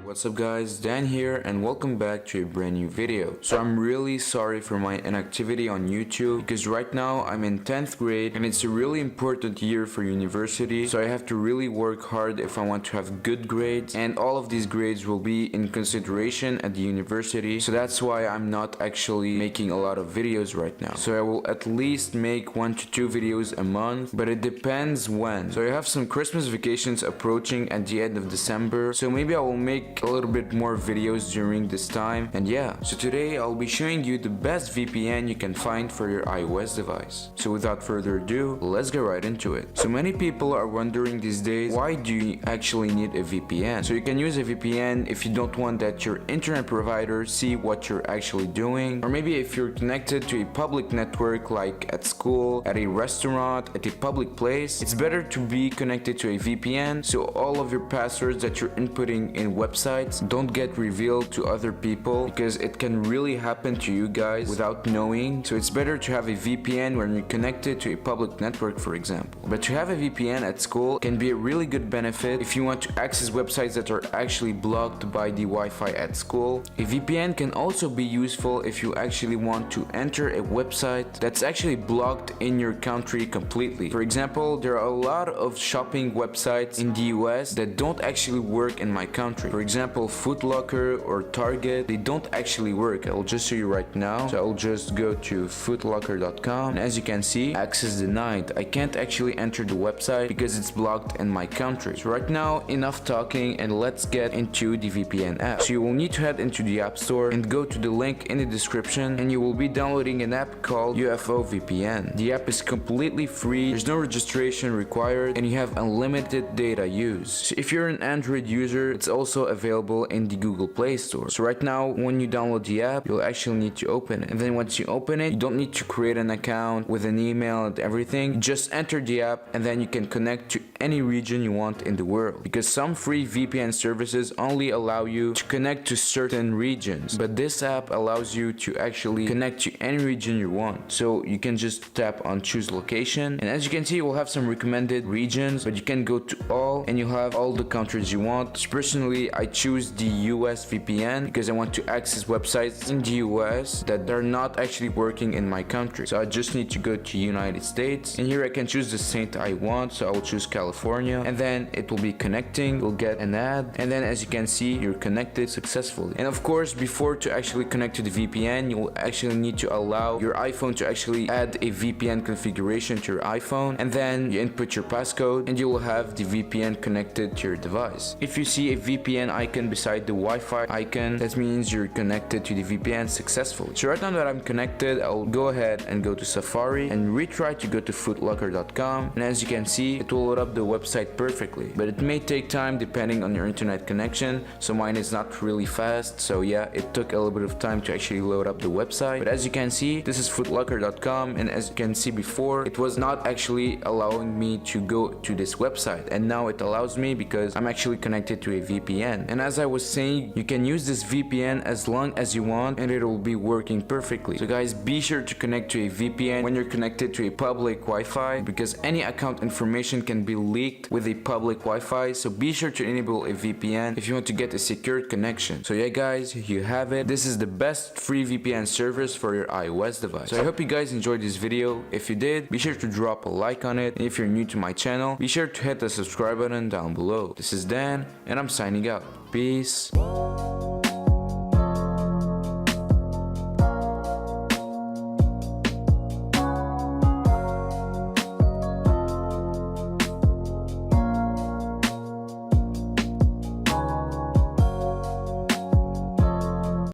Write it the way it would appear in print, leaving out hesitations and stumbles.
What's up guys, Dan here and welcome back to a brand new video. So I'm really sorry for my inactivity on YouTube because right now I'm in 10th grade and it's a really important year for university, so I have to really work hard if I want to have good grades, and all of these grades will be in consideration at the university, so that's why I'm not actually making a lot of videos right now. So I will at least make 1 to 2 videos a month, but it depends when. So I have some Christmas vacations approaching at the end of December, so maybe I will make a little bit more videos during this time. And yeah, so today I'll be showing you the best VPN you can find for your iOS device. So without further ado, let's get right into it. So many people are wondering these days, why do you actually need a VPN? So you can use a VPN if you don't want that your internet provider see what you're actually doing, or maybe if you're connected to a public network like at school, at a restaurant, at a public place. It's better to be connected to a VPN so all of your passwords that you're inputting in websites don't get revealed to other people, because it can really happen to you guys without knowing. So it's better to have a VPN when you're connected to a public network, for example. But to have a VPN at school can be a really good benefit if you want to access websites that are actually blocked by the Wi-Fi at school. A VPN can also be useful if you actually want to enter a website that's actually blocked in your country completely. For example, there are a lot of shopping websites in the US that don't actually work in my country. For example, Foot Locker or Target, they don't actually work. I'll just show you right now. So I'll just go to footlocker.com, and as you can see, access denied. I can't actually enter the website because it's blocked in my country. So right now, enough talking and let's get into the VPN app. So you will need to head into the App Store and go to the link in the description, and you will be downloading an app called UFO VPN. The app is completely free, there's no registration required, and you have unlimited data use. So if you're an Android user, it's also available in the Google Play Store. So right now, when you download the app, you'll actually need to open it. And then once you open it, you don't need to create an account with an email and everything. Just enter the app and then you can connect to any region you want in the world. Because some free VPN services only allow you to connect to certain regions, but this app allows you to actually connect to any region you want. So you can just tap on choose location, and as you can see, you will have some recommended regions, but you can go to all and you'll have all the countries you want. So personally, I choose the US VPN because I want to access websites in the US that are not actually working in my country. So I just need to go to United States, and here I can choose the state I want. So I will choose California, and then it will be connecting. You'll get an ad, and then as you can see, you're connected successfully. And of course, before to actually connect to the VPN, you will actually need to allow your iPhone to actually add a VPN configuration to your iPhone, and then you input your passcode and you will have the VPN connected to your device. If you see a VPN icon beside the Wi-Fi icon, that means you're connected to the VPN successfully. So right now that I'm connected, I'll go ahead and go to Safari and retry to go to footlocker.com, and as you can see, it will load up the website perfectly, but it may take time depending on your internet connection. So mine is not really fast, so yeah, it took a little bit of time to actually load up the website. But as you can see, this is footlocker.com, and as you can see before, it was not actually allowing me to go to this website, and now it allows me because I'm actually connected to a VPN. And as I was saying, you can use this VPN as long as you want and it will be working perfectly. So guys, be sure to connect to a VPN when you're connected to a public Wi-Fi, because any account information can be leaked with a public Wi-Fi. So be sure to enable a VPN if you want to get a secured connection. So yeah guys, you have it. This is the best free VPN service for your iOS device. So I hope you guys enjoyed this video. If you did, be sure to drop a like on it, and if you're new to my channel, be sure to hit the subscribe button down below. This is Dan, and I'm signing out. Peace.